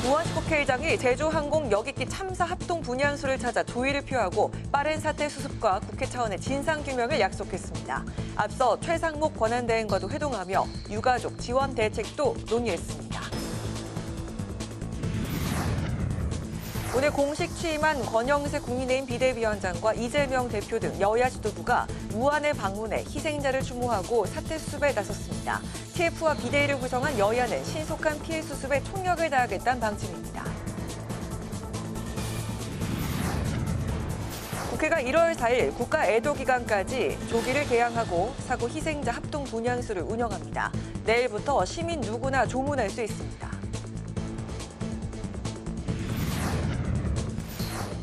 우원식 국회의장이 제주항공 여객기 참사 합동 분향소를 찾아 조의를 표하고 빠른 사태 수습과 국회 차원의 진상규명을 약속했습니다. 앞서 최상목 권한대행과도 회동하며 유가족 지원 대책도 논의했습니다. 오늘 공식 취임한 권영세 국민의힘 비대위원장과 이재명 대표 등 여야 지도부가 무안을 방문해 희생자를 추모하고 사태 수습에 나섰습니다. TF와 비대위를 구성한 여야는 신속한 피해 수습에 총력을 다하겠다는 방침입니다. 국회가 1월 4일 국가 애도 기간까지 조기를 개항하고 사고 희생자 합동 분향소를 운영합니다. 내일부터 시민 누구나 조문할 수 있습니다.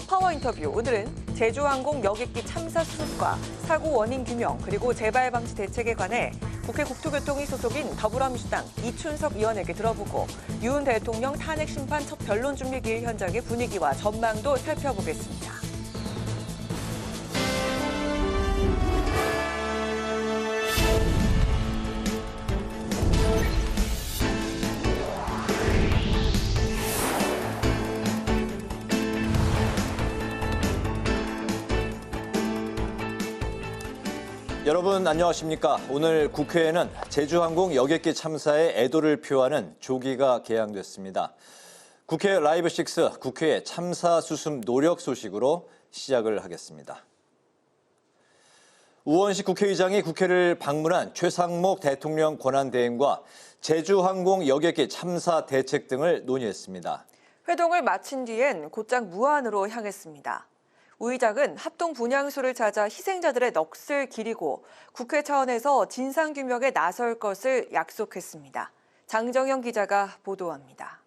파워 인터뷰. 오늘은 제주항공 여객기 참사 수습과 사고 원인 규명 그리고 재발 방지 대책에 관해 국회 국토교통위 소속인 더불어민주당 이춘석 의원에게 들어보고 윤 대통령 탄핵 심판 첫 변론 준비 기일 현장의 분위기와 전망도 살펴보겠습니다. 여러분 안녕하십니까? 오늘 국회에는 제주항공 여객기 참사의 애도를 표하는 조기가 개항됐습니다. 국회 라이브6 국회 참사 수습 노력 소식으로 시작을 하겠습니다. 우원식 국회의장이 국회를 방문한 최상목 대통령 권한대행과 제주항공 여객기 참사 대책 등을 논의했습니다. 회동을 마친 뒤엔 곧장 무안으로 향했습니다. 우 의장은 합동 분향소를 찾아 희생자들의 넋을 기리고 국회 차원에서 진상규명에 나설 것을 약속했습니다. 장정영 기자가 보도합니다.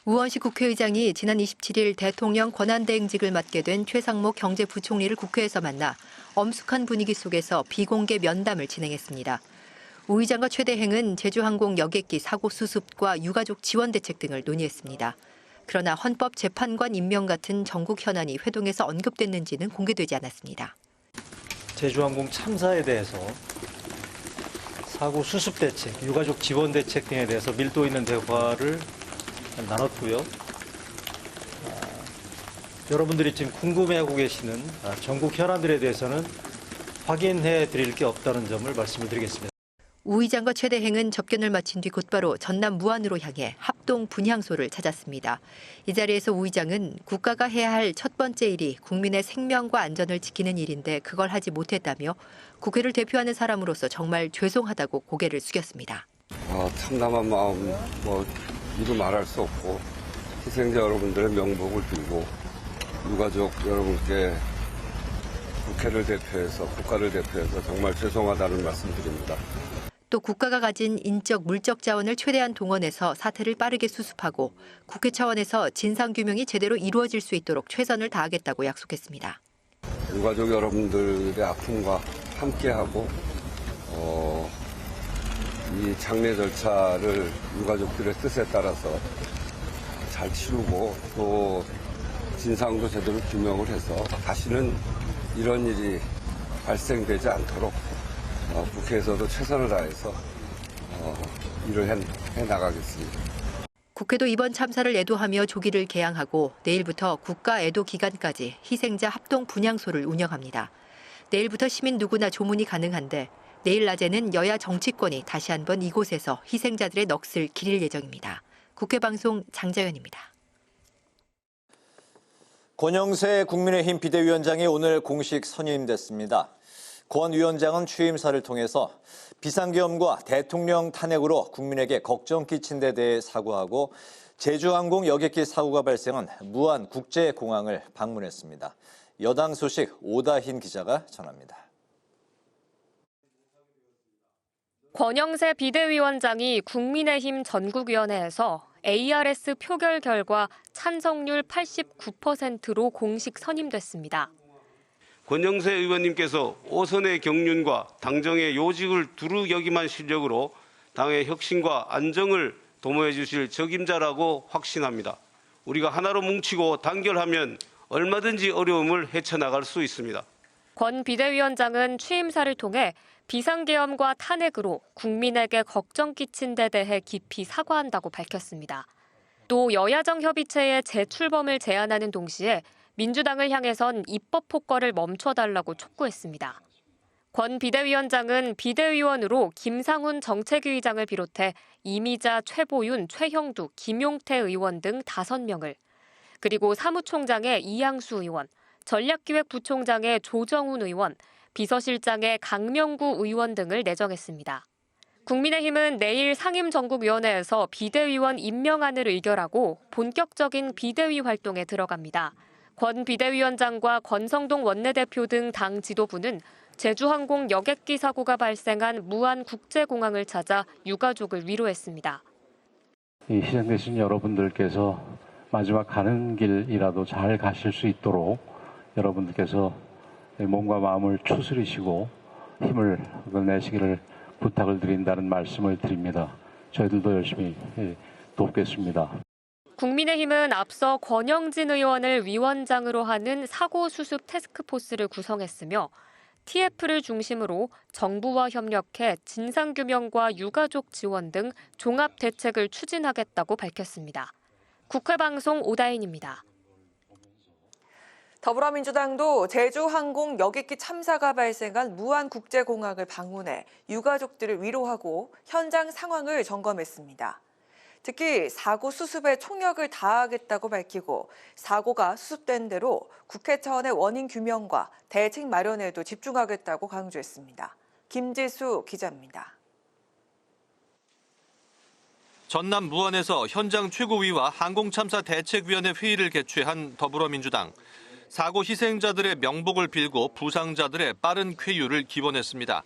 우원식 국회의장이 지난 27일 대통령 권한대행직을 맡게 된 최상목 경제부총리를 국회에서 만나 엄숙한 분위기 속에서 비공개 면담을 진행했습니다. 우 의장과 최 대행은 제주항공 여객기 사고 수습과 유가족 지원 대책 등을 논의했습니다. 그러나 헌법재판관 임명 같은 전국 현안이 회동에서 언급됐는지는 공개되지 않았습니다. 제주항공 참사에 대해서 사고 수습 대책, 유가족 지원 대책 등에 대해서 밀도 있는 대화를 나눴고요. 여러분들이 지금 궁금해하고 계시는 전국 현안들에 대해서는 확인해 드릴 게 없다는 점을 말씀을 드리겠습니다. 우 의장과 최 대행은 접견을 마친 뒤 곧바로 전남 무안으로 향해 합동 분향소를 찾았습니다. 이 자리에서 우 의장은 국가가 해야 할 첫 번째 일이 국민의 생명과 안전을 지키는 일인데 그걸 하지 못했다며 국회를 대표하는 사람으로서 정말 죄송하다고 고개를 숙였습니다. 참담한 마음 이루 말할 수 없고 희생자 여러분들의 명복을 빌고 유가족 여러분께 국회를 대표해서 국가를 대표해서 정말 죄송하다는 말씀드립니다. 또 국가가 가진 인적, 물적 자원을 최대한 동원해서 사태를 빠르게 수습하고 국회 차원에서 진상규명이 제대로 이루어질 수 있도록 최선을 다하겠다고 약속했습니다. 유가족 여러분들의 아픔과 함께하고 이 장례 절차를 유가족들의 뜻에 따라서 잘 치르고 또 진상도 제대로 규명을 해서 다시는 이런 일이 발생되지 않도록 국회에서도 최선을 다해서 일을 해 나가겠습니다. 국회도 이번 참사를 애도하며 조기를 개항하고 내일부터 국가 애도 기간까지 희생자 합동 분향소를 운영합니다. 내일부터 시민 누구나 조문이 가능한데 내일 낮에는 여야 정치권이 다시 한번 이곳에서 희생자들의 넋을 기릴 예정입니다. 국회방송 장자연입니다. 권영세 국민의힘 비대위원장이 오늘 공식 선임됐습니다. 권 위원장은 취임사를 통해서 비상계엄과 대통령 탄핵으로 국민에게 걱정 끼친 데 대해 사과하고 제주항공 여객기 사고가 발생한 무안 국제공항을 방문했습니다. 여당 소식 오다힌 기자가 전합니다. 권영세 비대위원장이 국민의힘 전국위원회에서 ARS 표결 결과 찬성률 89%로 공식 선임됐습니다. 권영세 의원님께서 오선의 경륜과 당정의 요직을 두루 여김한 실력으로 당의 혁신과 안정을 도모해 주실 적임자라고 확신합니다. 우리가 하나로 뭉치고 단결하면 얼마든지 어려움을 헤쳐나갈 수 있습니다. 권 비대위원장은 취임사를 통해 비상계엄과 탄핵으로 국민에게 걱정 끼친 데 대해 깊이 사과한다고 밝혔습니다. 또 여야정 협의체의 재출범을 제안하는 동시에 민주당을 향해선 입법 폭거를 멈춰달라고 촉구했습니다. 권 비대위원장은 비대위원으로 김상훈 정책위 의장을 비롯해 이미자, 최보윤, 최형두, 김용태 의원 등 5명을, 그리고 사무총장에 이양수 의원, 전략기획부총장에 조정훈 의원, 비서실장에 강명구 의원 등을 내정했습니다. 국민의힘은 내일 상임전국위원회에서 비대위원 임명안을 의결하고 본격적인 비대위 활동에 들어갑니다. 권 비대위원장과 권성동 원내대표 등 당 지도부는 제주항공 여객기 사고가 발생한 무안 국제공항을 찾아 유가족을 위로했습니다. 희생되신 여러분들께서 마지막 가는 길이라도 잘 가실 수 있도록 여러분들께서 몸과 마음을 추스리시고 힘을 내시기를 부탁을 드린다는 말씀을 드립니다. 저희들도 열심히 돕겠습니다. 국민의힘은 앞서 권영진 의원을 위원장으로 하는 사고 수습 태스크포스를 구성했으며 TF를 중심으로 정부와 협력해 진상규명과 유가족 지원 등 종합 대책을 추진하겠다고 밝혔습니다. 국회방송 오다인입니다. 더불어민주당도 제주항공 여객기 참사가 발생한 무안국제공항을 방문해 유가족들을 위로하고 현장 상황을 점검했습니다. 특히 사고 수습에 총력을 다하겠다고 밝히고 사고가 수습된 대로 국회 차원의 원인 규명과 대책 마련에도 집중하겠다고 강조했습니다. 김지수 기자입니다. 전남 무안에서 현장 최고위와 항공참사 대책위원회 회의를 개최한 더불어민주당. 사고 희생자들의 명복을 빌고 부상자들의 빠른 쾌유를 기원했습니다.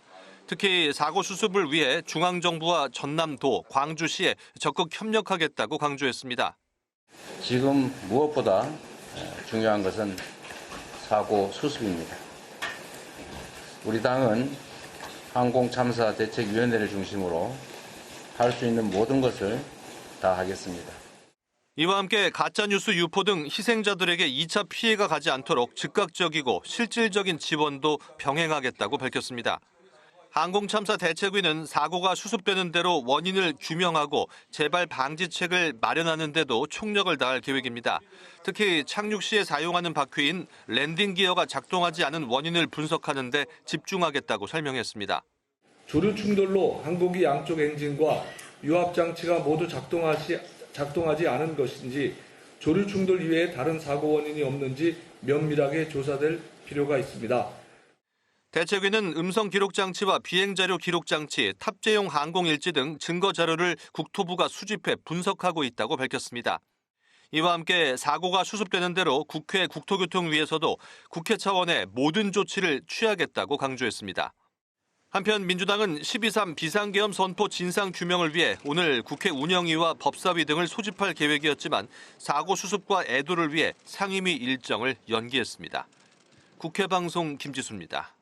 특히 사고 수습을 위해 중앙정부와 전남도, 광주시에 적극 협력하겠다고 강조했습니다. 지금 무엇보다 중요한 것은 사고 수습입니다. 우리 당은 항공참사대책위원회를 중심으로 할 수 있는 모든 것을 다 하겠습니다. 이와 함께 가짜뉴스 유포 등 희생자들에게 2차 피해가 가지 않도록 즉각적이고 실질적인 지원도 병행하겠다고 밝혔습니다. 항공참사 대책위는 사고가 수습되는 대로 원인을 규명하고 재발 방지책을 마련하는 데도 총력을 다할 계획입니다. 특히 착륙 시에 사용하는 바퀴인 랜딩 기어가 작동하지 않은 원인을 분석하는 데 집중하겠다고 설명했습니다. 조류 충돌로 항공기 양쪽 엔진과 유압 장치가 모두 작동하지 않은 것인지 조류 충돌 이외에 다른 사고 원인이 없는지 면밀하게 조사될 필요가 있습니다. 대책위는 음성 기록 장치와 비행자료 기록 장치, 탑재용 항공 일지 등 증거 자료를 국토부가 수집해 분석하고 있다고 밝혔습니다. 이와 함께 사고가 수습되는 대로 국회 국토교통위에서도 국회 차원의 모든 조치를 취하겠다고 강조했습니다. 한편 민주당은 12.3 비상계엄 선포 진상규명을 위해 오늘 국회 운영위와 법사위 등을 소집할 계획이었지만 사고 수습과 애도를 위해 상임위 일정을 연기했습니다. 국회방송 김지수입니다.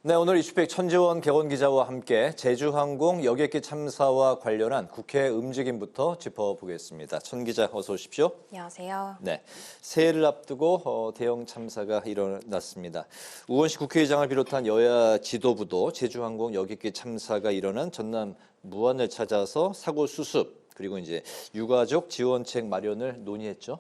네, 오늘 이슈팩 천지원 개원 기자와 함께 제주항공 여객기 참사와 관련한 국회 움직임부터 짚어보겠습니다. 천 기자 어서 오십시오. 안녕하세요. 네, 새해를 앞두고 대형 참사가 일어났습니다. 우원식 국회의장을 비롯한 여야 지도부도 제주항공 여객기 참사가 일어난 전남 무안을 찾아서 사고 수습 그리고 이제 유가족 지원책 마련을 논의했죠.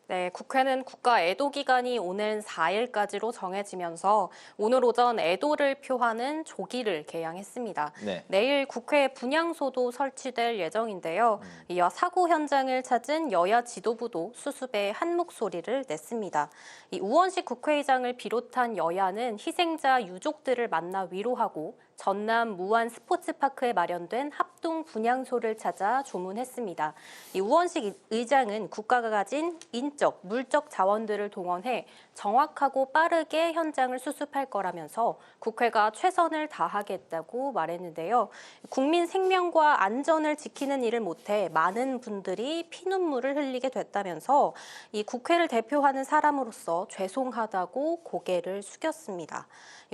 네, 국회는 국가 애도 기간이 오는 4일까지로 정해지면서 오늘 오전 애도를 표하는 조기를 개양했습니다. 네. 내일 국회 분향소도 설치될 예정인데요. 이어 사고 현장을 찾은 여야 지도부도 수습에 한 목소리를 냈습니다. 이 우원식 국회의장을 비롯한 여야는 희생자 유족들을 만나 위로하고 전남 무안 스포츠파크에 마련된 합동 분향소를 찾아 조문했습니다. 이 우원식 의장은 국가가 가진 인적, 물적 자원들을 동원해 정확하고 빠르게 현장을 수습할 거라면서 국회가 최선을 다하겠다고 말했는데요. 국민 생명과 안전을 지키는 일을 못해 많은 분들이 피눈물을 흘리게 됐다면서 이 국회를 대표하는 사람으로서 죄송하다고 고개를 숙였습니다.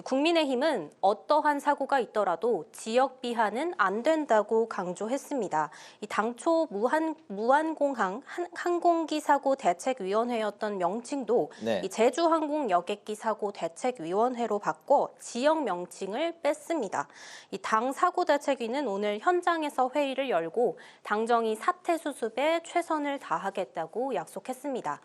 국민의힘은 어떠한 사고가 있더라도 지역 비하는 안 된다고 강조했습니다. 이 당초 무한공항 항공기 사고 대책위원회였던 명칭도 네. 이 제주항공 여객기 사고 대책위원회로 바꿔 지역 명칭을 뺐습니다. 이 당 사고 대책위는 오늘 현장에서 회의를 열고 당정이 사태 수습에 최선을 다하겠다고 약속했습니다.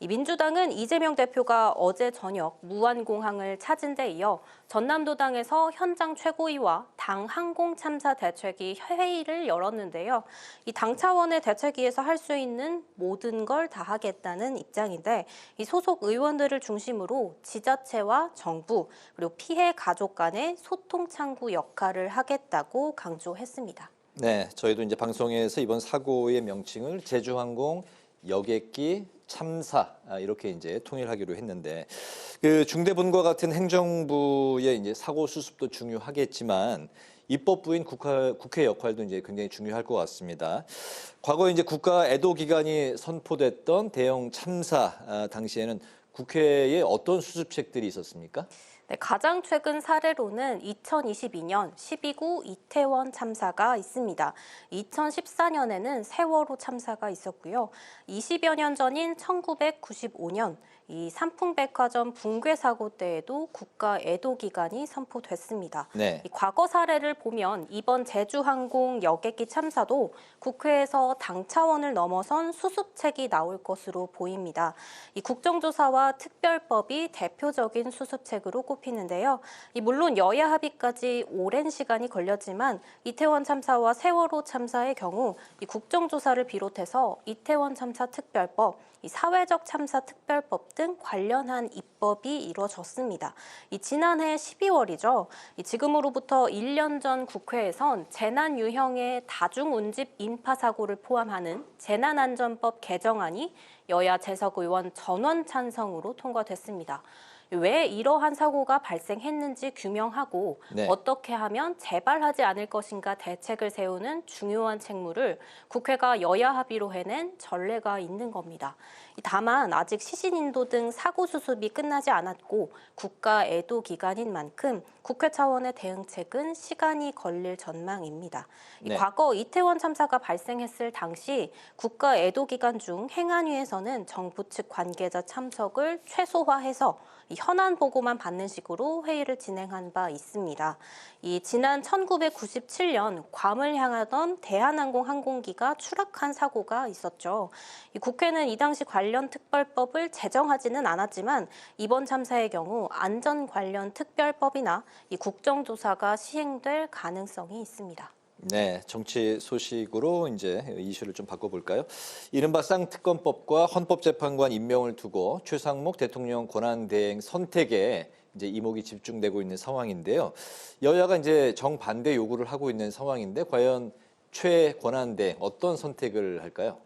이 민주당은 이재명 대표가 어제 저녁 무안공항을 찾은 데 이어 전남도당에서 현장 최고위와 당 항공 참사 대책위 회의를 열었는데요. 이 당 차원의 대책위에서 할 수 있는 모든 걸 다 하겠다는 입장인데 이 소속 의원들을 중심으로 지자체와 정부 그리고 피해 가족 간의 소통 창구 역할을 하겠다고 강조했습니다. 네, 저희도 이제 방송에서 이번 사고의 명칭을 제주항공 여객기 참사 이렇게 이제 통일하기로 했는데 그 중대본과 같은 행정부의 이제 사고 수습도 중요하겠지만 입법부인 국회 역할도 이제 굉장히 중요할 것 같습니다. 과거 이제 국가 애도 기간이 선포됐던 대형 참사 당시에는 국회에 어떤 수습책들이 있었습니까? 네, 가장 최근 사례로는 2022년 12구 이태원 참사가 있습니다. 2014년에는 세월호 참사가 있었고요. 20여 년 전인 1995년 이 삼풍백화점 붕괴 사고 때에도 국가 애도 기간이 선포됐습니다. 네. 이 과거 사례를 보면 이번 제주항공 여객기 참사도 국회에서 당 차원을 넘어선 수습책이 나올 것으로 보입니다. 이 국정조사와 특별법이 대표적인 수습책으로 꼽히는데요. 물론 여야 합의까지 오랜 시간이 걸렸지만 이태원 참사와 세월호 참사의 경우 이 국정조사를 비롯해서 이태원 참사 특별법, 이 사회적 참사 특별법 등 관련한 입법이 이루어졌습니다. 지난해 12월이죠. 지금으로부터 1년 전 국회에선 재난 유형의 다중운집 인파 사고를 포함하는 재난안전법 개정안이 여야 재석 의원 전원 찬성으로 통과됐습니다. 왜 이러한 사고가 발생했는지 규명하고 네. 어떻게 하면 재발하지 않을 것인가 대책을 세우는 중요한 책무를 국회가 여야 합의로 해낸 전례가 있는 겁니다. 다만 아직 시신인도 등 사고 수습이 끝나지 않았고 국가 애도 기간인 만큼 국회 차원의 대응책은 시간이 걸릴 전망입니다. 네. 과거 이태원 참사가 발생했을 당시 국가 애도 기간 중 행안위에서는 정부 측 관계자 참석을 최소화해서 현안 보고만 받는 식으로 회의를 진행한 바 있습니다. 지난 1997년 괌을 향하던 대한항공 항공기가 추락한 사고가 있었죠. 국회는 이 당시 관련 특별법을 제정하지는 않았지만 이번 참사의 경우 안전 관련 특별법이나 국정조사가 시행될 가능성이 있습니다. 네, 정치 소식으로 이제 이슈를 좀 바꿔볼까요? 이른바 쌍특검법과 헌법재판관 임명을 두고 최상목 대통령 권한대행 선택에 이제 이목이 집중되고 있는 상황인데요. 여야가 이제 정반대 요구를 하고 있는 상황인데 과연 최 권한대행 어떤 선택을 할까요?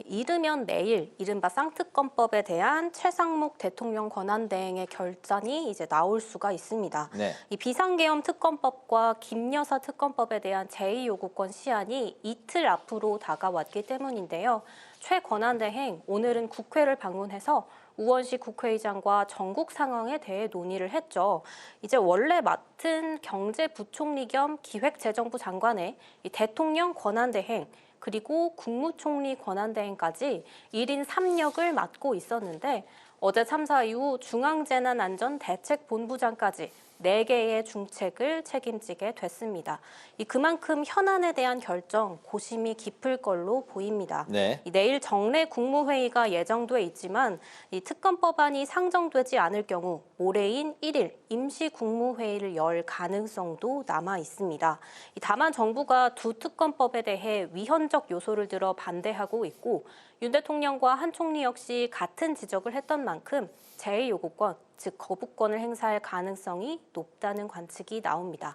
이르면 내일 이른바 쌍특검법에 대한 최상목 대통령 권한대행의 결단이 이제 나올 수가 있습니다. 네. 이 비상계엄 특검법과 김여사 특검법에 대한 제2요구권 시한이 이틀 앞으로 다가왔기 때문인데요. 최 권한대행 오늘은 국회를 방문해서 우원식 국회의장과 전국 상황에 대해 논의를 했죠. 이제 원래 맡은 경제부총리 겸 기획재정부 장관의 이 대통령 권한대행 그리고 국무총리 권한대행까지 1인 3역을 맡고 있었는데 어제 참사 이후 중앙재난안전대책본부장까지 4개의 중책을 책임지게 됐습니다. 그만큼 현안에 대한 결정, 고심이 깊을 걸로 보입니다. 네. 내일 정례 국무회의가 예정돼 있지만 이 특검법안이 상정되지 않을 경우 모레인 1일 임시국무회의를 열 가능성도 남아 있습니다. 다만 정부가 두 특검법에 대해 위헌적 요소를 들어 반대하고 있고 윤 대통령과 한 총리 역시 같은 지적을 했던 만큼 제2요구권, 즉 거부권을 행사할 가능성이 높다는 관측이 나옵니다.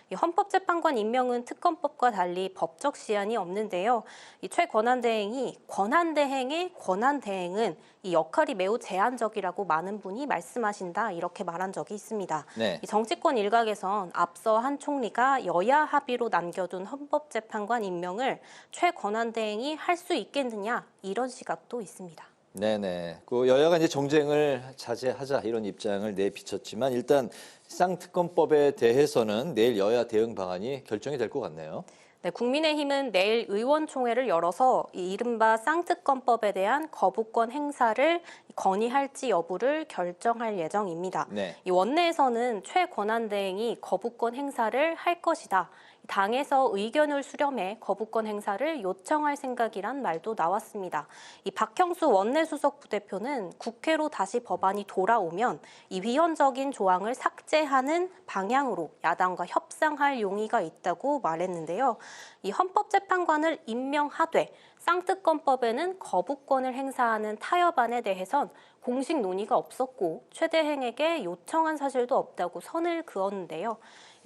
이 헌법재판관 임명은 특검법과 달리 법적 시한이 없는데요. 이 최권한대행이 권한대행의 권한대행은 이 역할이 매우 제한적이라고 많은 분이 말씀하신다 이렇게 말한 적이 있습니다. 네. 이 정치권 일각에선 앞서 한 총리가 여야 합의로 남겨둔 헌법재판관 임명을 최권한대행이 할 수 있겠느냐 이런 시각도 있습니다. 네네. 그 여야가 이제 정쟁을 자제하자 이런 입장을 내비쳤지만 일단 쌍특검법에 대해서는 내일 여야 대응 방안이 결정이 될 것 같네요. 네, 국민의힘은 내일 의원총회를 열어서 이 이른바 쌍특검법에 대한 거부권 행사를 건의할지 여부를 결정할 예정입니다. 네. 이 원내에서는 최권한대행이 거부권 행사를 할 것이다. 당에서 의견을 수렴해 거부권 행사를 요청할 생각이란 말도 나왔습니다. 이 박형수 원내수석 부대표는 국회로 다시 법안이 돌아오면 이 위헌적인 조항을 삭제하는 방향으로 야당과 협상할 용의가 있다고 말했는데요. 이 헌법재판관을 임명하되 쌍특검법에는 거부권을 행사하는 타협안에 대해선 공식 논의가 없었고 최대행에게 요청한 사실도 없다고 선을 그었는데요.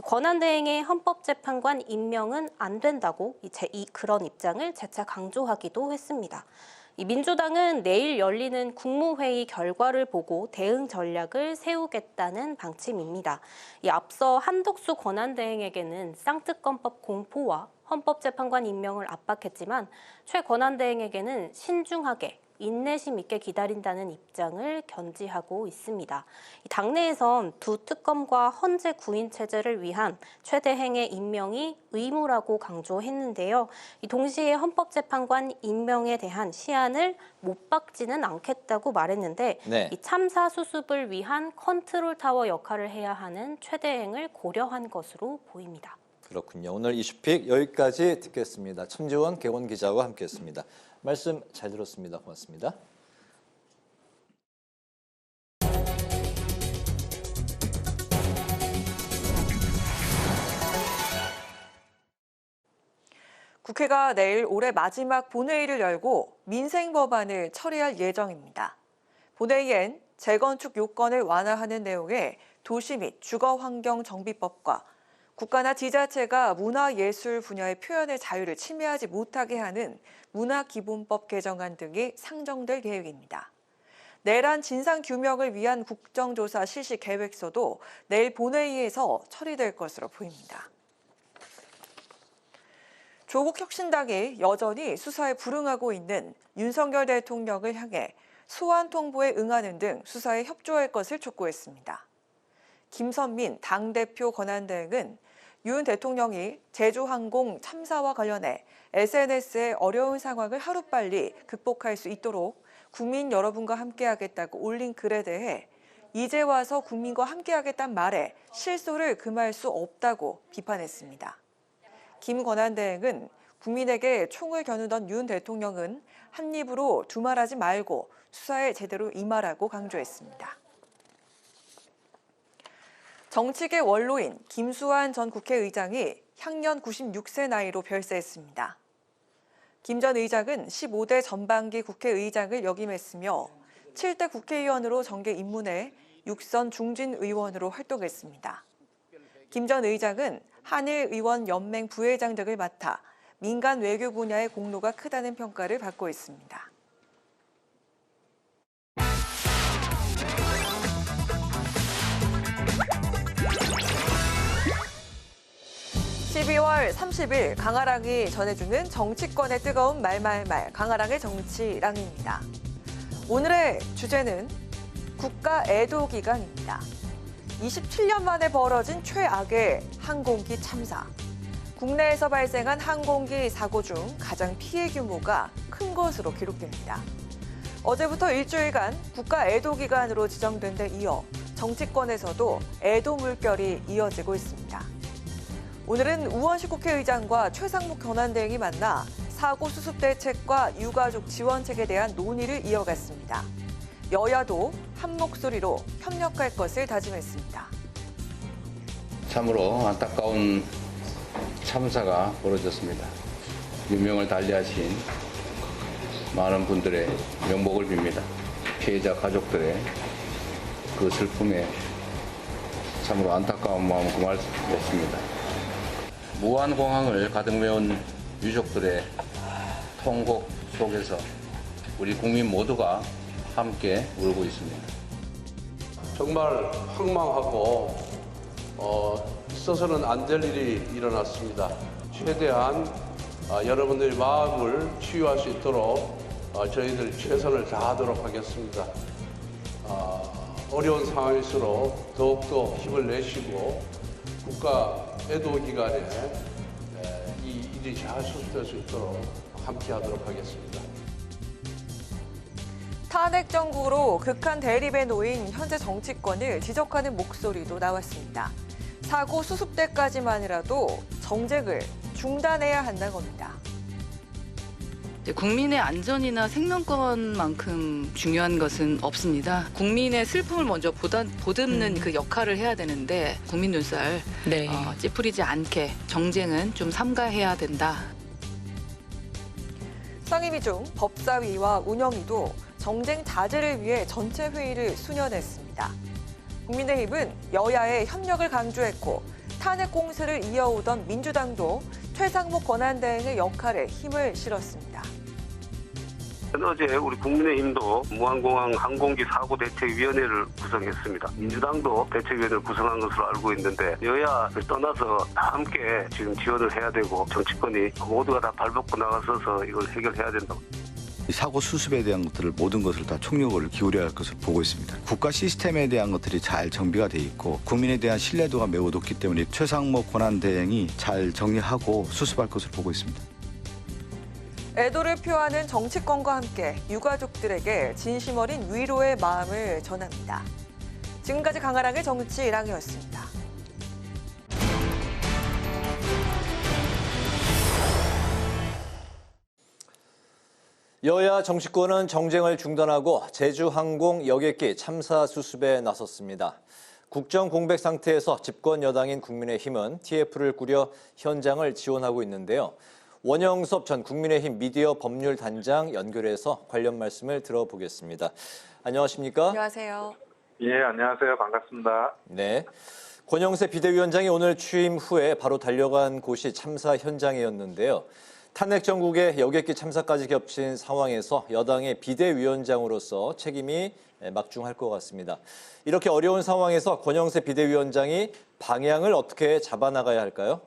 권한대행의 헌법재판관 임명은 안 된다고 그런 입장을 재차 강조하기도 했습니다. 이 민주당은 내일 열리는 국무회의 결과를 보고 대응 전략을 세우겠다는 방침입니다. 이 앞서 한덕수 권한대행에게는 쌍특검법 공포와 헌법재판관 임명을 압박했지만 최 권한대행에게는 신중하게 인내심 있게 기다린다는 입장을 견지하고 있습니다. 당내에선 두 특검과 헌재 구인 체제를 위한 최대행의 임명이 의무라고 강조했는데요. 동시에 헌법재판관 임명에 대한 시한을 못 박지는 않겠다고 말했는데 네. 이 참사 수습을 위한 컨트롤 타워 역할을 해야 하는 최대행을 고려한 것으로 보입니다. 그렇군요. 오늘 이슈픽 여기까지 듣겠습니다. 천지원 개원 기자와 함께했습니다. 말씀 잘 들었습니다. 고맙습니다. 국회가 내일 올해 마지막 본회의를 열고 민생 법안을 처리할 예정입니다. 본회의엔 재건축 요건을 완화하는 내용의 도시 및 주거환경정비법과 국가나 지자체가 문화예술 분야의 표현의 자유를 침해하지 못하게 하는 문화기본법 개정안 등이 상정될 계획입니다. 내란 진상규명을 위한 국정조사 실시 계획서도 내일 본회의에서 처리될 것으로 보입니다. 조국 혁신당이 여전히 수사에 불응하고 있는 윤석열 대통령을 향해 소환 통보에 응하는 등 수사에 협조할 것을 촉구했습니다. 김선민 당대표 권한대행은 윤 대통령이 제주항공 참사와 관련해 SNS의 어려운 상황을 하루빨리 극복할 수 있도록 국민 여러분과 함께하겠다고 올린 글에 대해 이제 와서 국민과 함께하겠다는 말에 실소를 금할 수 없다고 비판했습니다. 김 권한대행은 국민에게 총을 겨누던 윤 대통령은 한 입으로 두말하지 말고 수사에 제대로 임하라고 강조했습니다. 정치계 원로인 김수환 전 국회의장이 향년 96세 나이로 별세했습니다. 김 전 의장은 15대 전반기 국회의장을 역임했으며 7대 국회의원으로 정계 입문해 6선 중진의원으로 활동했습니다. 김 전 의장은 한일의원연맹 부회장 등을 맡아 민간 외교 분야의 공로가 크다는 평가를 받고 있습니다. 12월 30일 강아랑이 전해주는 정치권의 뜨거운 말말말 강아랑의 정치랑입니다. 오늘의 주제는 국가 애도 기간입니다. 27년 만에 벌어진 최악의 항공기 참사. 국내에서 발생한 항공기 사고 중 가장 피해 규모가 큰 것으로 기록됩니다. 어제부터 일주일간 국가 애도 기간으로 지정된 데 이어 정치권에서도 애도 물결이 이어지고 있습니다. 오늘은 우원식 국회의장과 최상목 권한대행이 만나 사고 수습 대책과 유가족 지원책에 대한 논의를 이어갔습니다. 여야도 한 목소리로 협력할 것을 다짐했습니다. 참으로 안타까운 참사가 벌어졌습니다. 유명을 달리하신 많은 분들의 명복을 빕니다. 피해자 가족들의 그 슬픔에 참으로 안타까운 마음 금할 수 없습니다. 무한공항을 가득 메운 유족들의 통곡 속에서 우리 국민 모두가 함께 울고 있습니다. 정말 황망하고 있어서는 안 될 일이 일어났습니다. 최대한 여러분들의 마음을 치유할 수 있도록 저희들 최선을 다하도록 하겠습니다. 어려운 상황일수록 더욱더 힘을 내시고 국가 애도 기간에 이 일이 잘 수습될 수 있도록 함께 하도록 하겠습니다. 탄핵 정국으로 극한 대립에 놓인 현재 정치권을 지적하는 목소리도 나왔습니다. 사고 수습 때까지만이라도 정쟁을 중단해야 한다는 겁니다. 국민의 안전이나 생명권만큼 중요한 것은 없습니다. 국민의 슬픔을 먼저 보듬는 그 역할을 해야 되는데 국민 눈살 찌푸리지 않게 정쟁은 좀 삼가해야 된다. 상임위 중 법사위와 운영위도 정쟁 자제를 위해 전체 회의를 수년했습니다. 국민의힘은 여야의 협력을 강조했고 탄핵 공세를 이어오던 민주당도 최상목 권한대행의 역할에 힘을 실었습니다. 어제 우리 국민의힘도 무한공항 항공기 사고 대책위원회를 구성했습니다. 민주당도 대책위원회를 구성한 것으로 알고 있는데 여야를 떠나서 다 함께 지금 지원을 해야 되고 정치권이 모두가 다 발벗고 나가서서 이걸 해결해야 된다고. 사고 수습에 대한 것들을 모든 것을 다 총력을 기울여야 할 것을 보고 있습니다. 국가 시스템에 대한 것들이 잘 정비가 돼 있고 국민에 대한 신뢰도가 매우 높기 때문에 최상목 권한대행이 잘 정리하고 수습할 것을 보고 있습니다. 애도를 표하는 정치권과 함께 유가족들에게 진심 어린 위로의 마음을 전합니다. 지금까지 강아랑의 정치랑이었습니다. 여야 정치권은 정쟁을 중단하고 제주항공 여객기 참사 수습에 나섰습니다. 국정 공백 상태에서 집권 여당인 국민의힘은 TF를 꾸려 현장을 지원하고 있는데요. 원영섭 전 국민의힘 미디어 법률단장 연결해서 관련 말씀을 들어보겠습니다. 안녕하십니까? 안녕하세요. 예, 안녕하세요. 반갑습니다. 네. 권영세 비대위원장이 오늘 취임 후에 바로 달려간 곳이 참사 현장이었는데요. 탄핵 정국의 여객기 참사까지 겹친 상황에서 여당의 비대위원장으로서 책임이 막중할 것 같습니다. 이렇게 어려운 상황에서 권영세 비대위원장이 방향을 어떻게 잡아나가야 할까요?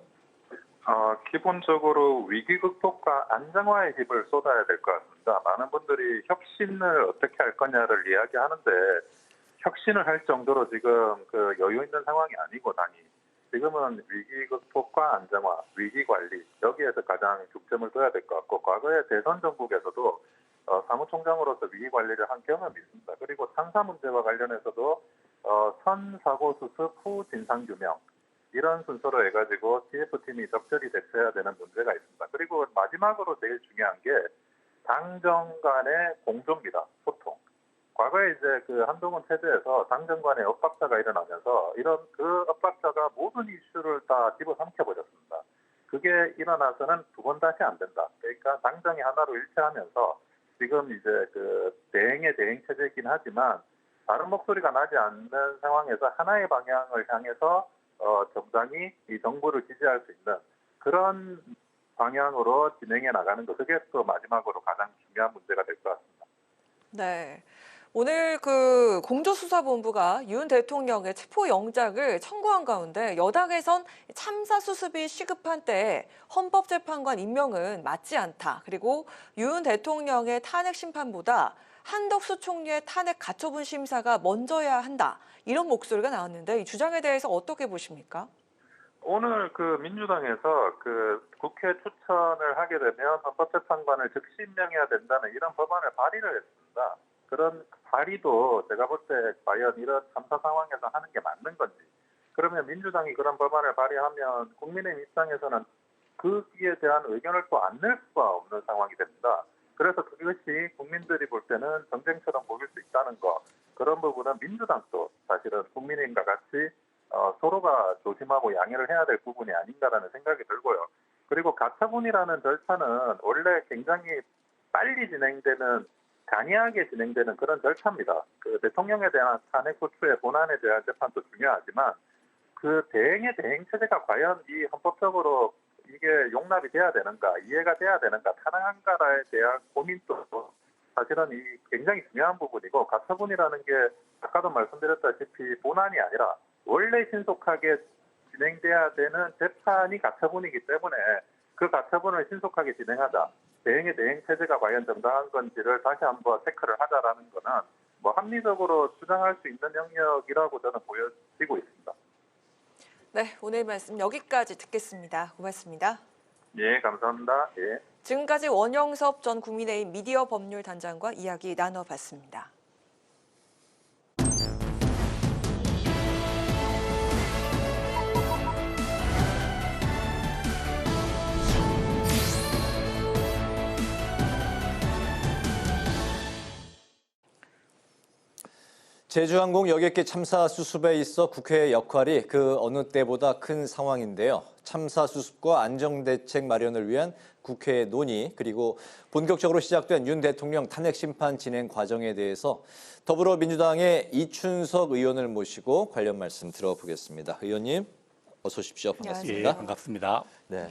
기본적으로 위기 극복과 안정화에 힘을 쏟아야 될 것 같습니다. 많은 분들이 혁신을 어떻게 할 거냐를 이야기하는데 혁신을 할 정도로 지금 그 여유 있는 상황이 아니고 당이 지금은 위기 극복과 안정화, 위기 관리 여기에서 가장 중점을 둬야 될 것 같고 과거에 대선 정국에서도 사무총장으로서 위기 관리를 한 경험이 있습니다. 그리고 참사 문제와 관련해서도 선 사고 수습 후 진상 규명 이런 순서로 해가지고 TF팀이 적절히 대처해야 되는 문제가 있습니다. 그리고 마지막으로 제일 중요한 게 당정 간의 공조입니다. 소통. 과거에 이제 그 한동훈 체제에서 당정 간의 엇박자가 일어나면서 이런 그 엇박자가 모든 이슈를 다 집어삼켜버렸습니다. 그게 일어나서는 두 번 다시 안 된다. 그러니까 당정이 하나로 일체하면서 지금 이제 그 대행 체제이긴 하지만 다른 목소리가 나지 않는 상황에서 하나의 방향을 향해서 정당이 이 정부를 지지할 수 있는 그런 방향으로 진행해 나가는 것. 그게 또 마지막으로 가장 중요한 문제가 될 것 같습니다. 네. 오늘 그 공조수사본부가 윤 대통령의 체포영장을 청구한 가운데 여당에선 참사 수습이 시급한 때에 헌법재판관 임명은 맞지 않다. 그리고 윤 대통령의 탄핵 심판보다 한덕수 총리의 탄핵 가처분 심사가 먼저야 한다. 이런 목소리가 나왔는데 이 주장에 대해서 어떻게 보십니까? 오늘 그 민주당에서 그 국회 추천을 하게 되면 헌법재판관을 즉시 임명해야 된다는 이런 법안을 발의를 했습니다. 그런 발의도 제가 볼 때 과연 이런 참사 상황에서 하는 게 맞는 건지, 그러면 민주당이 그런 법안을 발의하면 국민의힘 입장에서는 거기에 대한 의견을 또 안 낼 수가 없는 상황이 됩니다. 그래서 그것이 국민들이 볼 때는 정쟁처럼 보일 수 있다는 거, 그런 부분은 민주당도 사실은 국민의힘과 같이 서로가 조심하고 양해를 해야 될 부분이 아닌가라는 생각이 들고요. 그리고 가처분이라는 절차는 원래 굉장히 빨리 진행되는, 강하게 진행되는 그런 절차입니다. 그 대통령에 대한 탄핵 소추의 본안에 대한 재판도 중요하지만 그 대행의 대행 체제가 과연 이 헌법적으로 이게 용납이 돼야 되는가, 이해가 돼야 되는가, 타당한가에 대한 고민도 사실은 이 굉장히 중요한 부분이고, 가처분이라는 게 아까도 말씀드렸다시피 본안이 아니라 원래 신속하게 진행돼야 되는 재판이 가처분이기 때문에 그 가처분을 신속하게 진행하자, 대행의 대행 체제가 과연 정당한 건지를 다시 한번 체크를 하자라는 거는 뭐 합리적으로 주장할 수 있는 영역이라고 저는 보여지고 있습니다. 네, 오늘 말씀 여기까지 듣겠습니다. 고맙습니다. 예, 감사합니다. 예. 지금까지 원영섭 전 국민의힘 미디어 법률 단장과 이야기 나눠봤습니다. 제주항공 여객기 참사 수습에 있어 국회의 역할이 그 어느 때보다 큰 상황인데요. 참사 수습과 안정대책 마련을 위한 국회의 논의, 그리고 본격적으로 시작된 윤 대통령 탄핵 심판 진행 과정에 대해서 더불어민주당의 이춘석 의원을 모시고 관련 말씀 들어보겠습니다. 의원님, 어서 오십시오. 반갑습니다. 예, 반갑습니다. 네,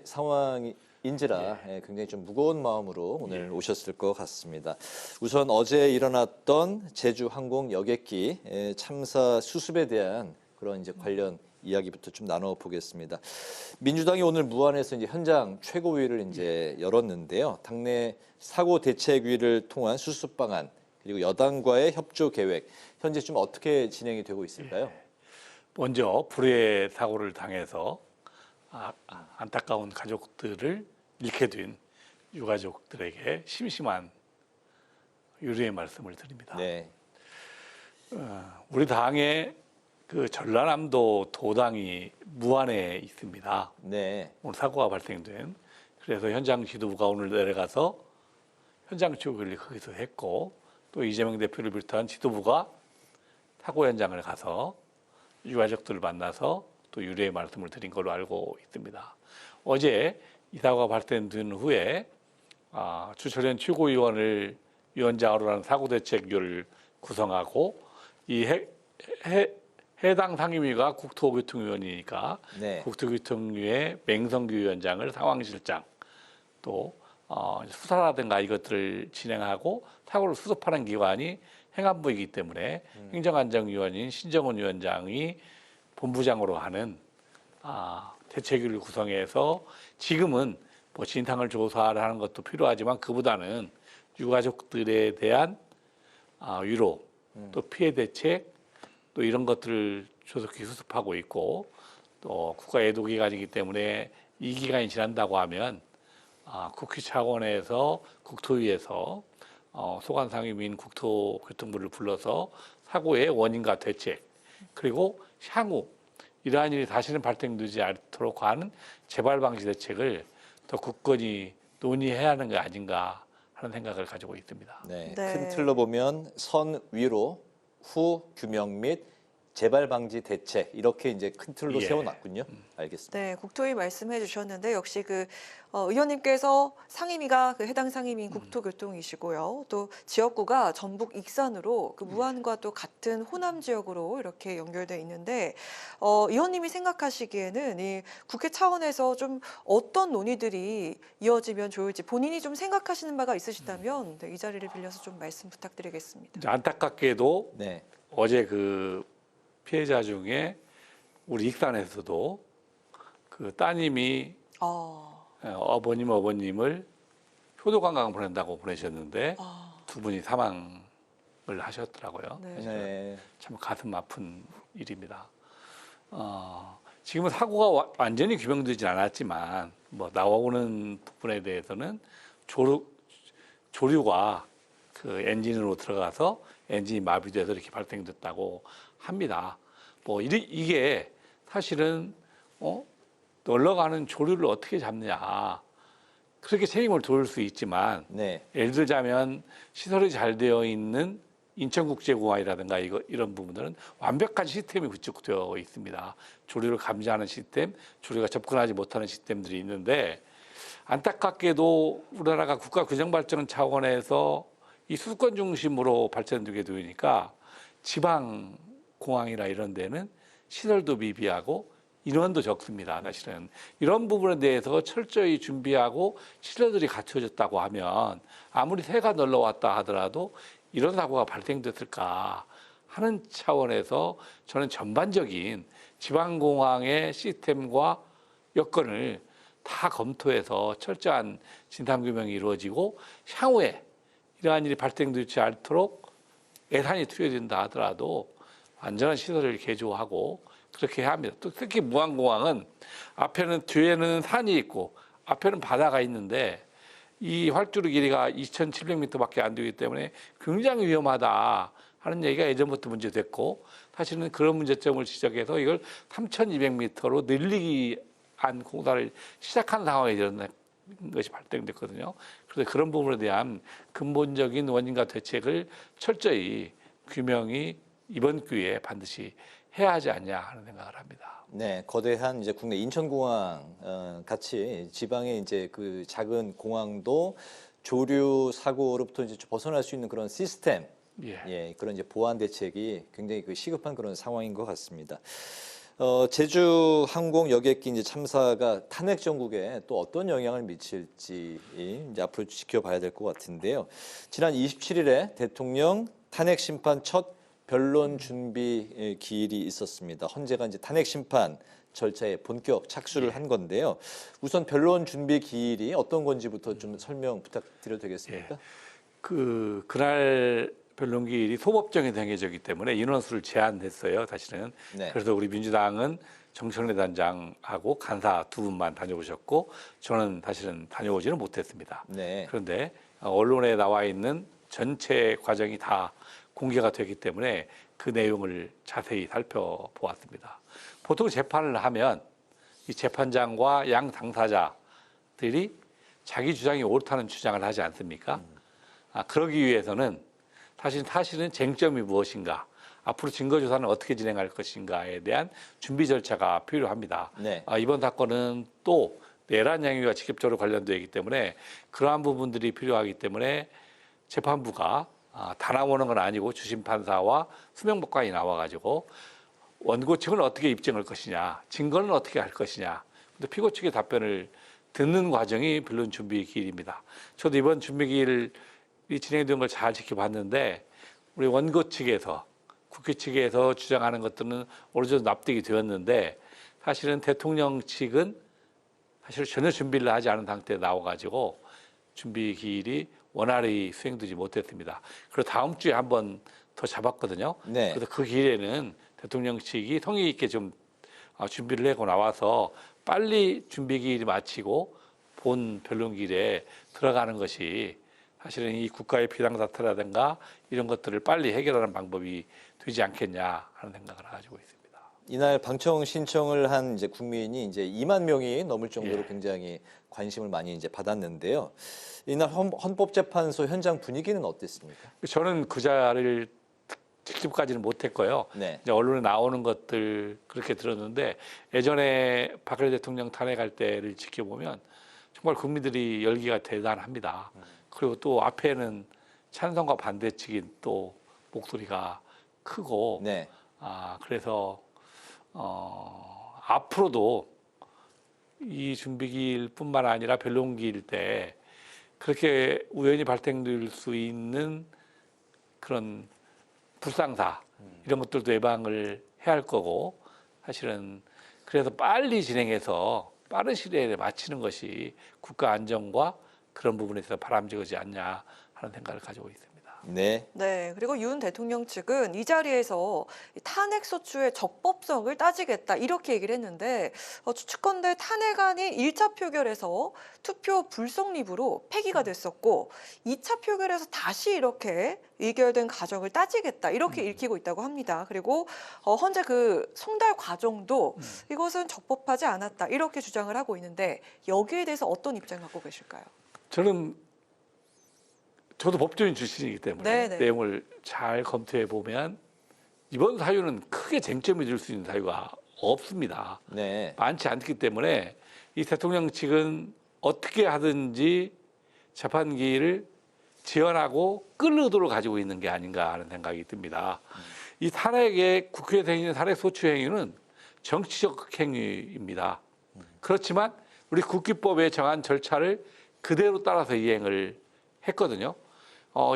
상황인지라 굉장히 좀 무거운 마음으로 오늘 오셨을 것 같습니다. 우선 어제 일어났던 제주항공 여객기 참사 수습에 대한 그런 이제 관련 이야기부터 좀 나눠보겠습니다. 민주당이 오늘 무안에서 이제 현장 최고위를 이제 열었는데요. 당내 사고 대책위를 통한 수습 방안, 그리고 여당과의 협조 계획, 현재 좀 어떻게 진행이 되고 있을까요? 먼저 불의 사고를 당해서 안타까운 가족들을 잃게 된 유가족들에게 심심한 유류의 말씀을 드립니다. 네. 우리 당의 그 전라남도 도당이 무안에 있습니다. 네. 오늘 사고가 발생된. 그래서 현장 지도부가 오늘 내려가서 현장 추적을 거기서 했고, 또 이재명 대표를 비롯한 지도부가 사고 현장을 가서 유가족들을 만나서 또 유례의 말씀을 드린 걸로 알고 있습니다. 어제 이 사고가 발생된 후에 주철현 최고위원을 위원장으로 하는 사고대책위를 구성하고, 이 해당 상임위가 국토교통위원이니까 네. 국토교통위의 맹성규 위원장을 상황실장, 또 수사라든가 이것들을 진행하고 사고를 수습하는 기관이 행안부이기 때문에 행정안전위원인 신정훈 위원장이 본부장으로 하는 대책위를 구성해서, 지금은 뭐 진상을 조사를 하는 것도 필요하지만 그보다는 유가족들에 대한 위로, 또 피해 대책, 또 이런 것들을 조속히 수습하고 있고, 또 국가 애도 기간이기 때문에 이 기간이 지난다고 하면 국회 차원에서 국토위에서 소관상임위인 국토교통부를 불러서 사고의 원인과 대책, 그리고 향후 이러한 일이 다시는 발생되지 않도록 하는 재발 방지 대책을 더 굳건히 논의해야 하는 게 아닌가 하는 생각을 가지고 있습니다. 네. 큰 틀로 보면 선 위로, 후 규명 및 재발 방지 대책, 이렇게 이제 큰 틀로 세워놨군요. 알겠습니다. 네, 국토위 말씀해 주셨는데 역시 그 의원님께서 상임위가 그 해당 상임위인 국토교통이시고요. 또 지역구가 전북 익산으로 그 무안과 또 같은 호남 지역으로 이렇게 연결돼 있는데 의원님이 생각하시기에는 이 국회 차원에서 좀 어떤 논의들이 이어지면 좋을지 본인이 좀 생각하시는 바가 있으시다면 이 자리를 빌려서 좀 말씀 부탁드리겠습니다. 안타깝게도 네. 어제 그 피해자 중에 우리 익산에서도 그 따님이 어머님을 효도관광 보낸다고 보내셨는데 두 분이 사망을 하셨더라고요. 네. 참 가슴 아픈 일입니다. 지금은 사고가 완전히 규명되진 않았지만 뭐 나오는 부분에 대해서는 조류가 그 엔진으로 들어가서 엔진이 마비돼서 이렇게 발생됐다고 합니다. 뭐 이게 사실은 놀러 가는 조류를 어떻게 잡느냐, 그렇게 책임을 돌릴 수 있지만 예를 들자면 시설이 잘 되어 있는 인천국제공항이라든가 이런 부분들은 완벽한 시스템이 구축되어 있습니다. 조류를 감지하는 시스템, 조류가 접근하지 못하는 시스템들이 있는데, 안타깝게도 우리나라가 국가 규정 발전 차원에서 이 수도권 중심으로 발전되게 되니까 지방 공항이나 이런 데는 시설도 미비하고 인원도 적습니다. 사실은 이런 부분에 대해서 철저히 준비하고 신뢰들이 갖춰졌다고 하면 아무리 새가 놀러왔다 하더라도 이런 사고가 발생됐을까 하는 차원에서 저는 전반적인 지방공항의 시스템과 여건을 다 검토해서 철저한 진상규명이 이루어지고 향후에 이러한 일이 발생되지 않도록 예산이 투여된다 하더라도 안전한 시설을 개조하고 그렇게 해야 합니다. 또 특히 무안공항은 앞에는 뒤에는 산이 있고 앞에는 바다가 있는데 이 활주로 길이가 2,700m밖에 안 되기 때문에 굉장히 위험하다 하는 얘기가 예전부터 문제됐고 사실은 그런 문제점을 지적해서 이걸 3,200m로 늘리기 한 공사를 시작한 상황에 이런 것이 발생됐거든요. 그래서 그런 부분에 대한 근본적인 원인과 대책을 철저히 규명이 이번 기회에 반드시 해야 하지 않냐 하는 생각을 합니다. 네, 거대한 이제 국내 인천공항 같이 지방의 이제 그 작은 공항도 조류 사고로부터 이제 벗어날 수 있는 그런 시스템, 그런 이제 보안 대책이 굉장히 그 시급한 그런 상황인 것 같습니다. 제주 항공 여객기 이제 참사가 탄핵 정국에 또 어떤 영향을 미칠지 이제 앞으로 지켜봐야 될 것 같은데요. 지난 27일에 대통령 탄핵 심판 첫 변론 준비 기일이 있었습니다. 헌재가 이제 탄핵 심판 절차에 본격 착수를 한 건데요. 우선 변론 준비 기일이 어떤 건지부터 좀 설명 부탁드려도 되겠습니까? 그날 변론 기일이 소법정에 정해졌기 때문에 인원수를 제한했어요. 사실은. 네. 그래서 우리 민주당은 정청래 단장하고 간사 두 분만 다녀오셨고 저는 사실은 다녀오지는 못했습니다. 네. 그런데 언론에 나와 있는 전체 과정이 다 공개가 되기 때문에 그 내용을 자세히 살펴보았습니다. 보통 재판을 하면 이 재판장과 양 당사자들이 자기 주장이 옳다는 주장을 하지 않습니까? 그러기 위해서는 사실은 쟁점이 무엇인가, 앞으로 증거조사는 어떻게 진행할 것인가에 대한 준비 절차가 필요합니다. 네. 이번 사건은 또 내란 행위와 직접적으로 관련되어 있기 때문에 그러한 부분들이 필요하기 때문에 재판부가 단합하는 건 아니고 주심 판사와 수명법관이 나와가지고 원고 측은 어떻게 입증할 것이냐, 증거는 어떻게 할 것이냐, 근데 피고 측의 답변을 듣는 과정이 변론 준비 기일입니다. 저도 이번 준비 기일이 진행된 걸 잘 지켜봤는데 우리 원고 측에서 국회 측에서 주장하는 것들은 어느 정도 납득이 되었는데 사실은 대통령 측은 사실 전혀 준비를 하지 않은 상태에 나와가지고 준비 기일이 원활히 수행되지 못했습니다. 그리고 다음 주에 한 번 더 잡았거든요. 네. 그래서 그 기일에는 대통령 측이 성의 있게 좀 준비를 하고 나와서 빨리 준비 기일이 마치고 본 변론 기일에 들어가는 것이 사실은 이 국가의 비상사태라든가 이런 것들을 빨리 해결하는 방법이 되지 않겠냐 하는 생각을 가지고 있습니다. 이날 방청 신청을 한 이제 국민이 이제 2만 명이 넘을 정도로 굉장히 관심을 많이 이제 받았는데요. 이날 헌법재판소 현장 분위기는 어땠습니까? 저는 그 자리를 직접까지는 못했고요. 네. 이제 언론에 나오는 것들 그렇게 들었는데 예전에 박근혜 대통령 탄핵할 때를 지켜보면 정말 국민들이 열기가 대단합니다. 그리고 또 앞에는 찬성과 반대 측인 또 목소리가 크고, 네. 그래서 앞으로도 이 준비기일뿐만 아니라 변론기일 때 그렇게 우연히 발생될 수 있는 그런 불상사 이런 것들도 예방을 해야 할 거고 사실은 그래서 빨리 진행해서 빠른 시일에 마치는 것이 국가 안정과 그런 부분에서 바람직하지 않냐 하는 생각을 가지고 있습니다. 네. 네, 그리고 윤 대통령 측은 이 자리에서 탄핵 소추의 적법성을 따지겠다 이렇게 얘기를 했는데 추측컨대 탄핵안이 1차 표결에서 투표 불성립으로 폐기가 됐었고 2차 표결에서 다시 이렇게 의결된 과정을 따지겠다 이렇게 읽히고 있다고 합니다. 그리고 현재 그 송달 과정도 이것은 적법하지 않았다 이렇게 주장을 하고 있는데 여기에 대해서 어떤 입장 갖고 계실까요? 저도 법조인 출신이기 때문에 네네. 내용을 잘 검토해 보면 이번 사유는 크게 쟁점이 될 수 있는 사유가 없습니다. 네. 많지 않기 때문에 이 대통령 측은 어떻게 하든지 재판기를 지연하고 끌 의도를 가지고 있는 게 아닌가 하는 생각이 듭니다. 이 탄핵의 국회에서 있는 탄핵 소추 행위는 정치적 행위입니다. 그렇지만 우리 국기법에 정한 절차를 그대로 따라서 이행을 했거든요.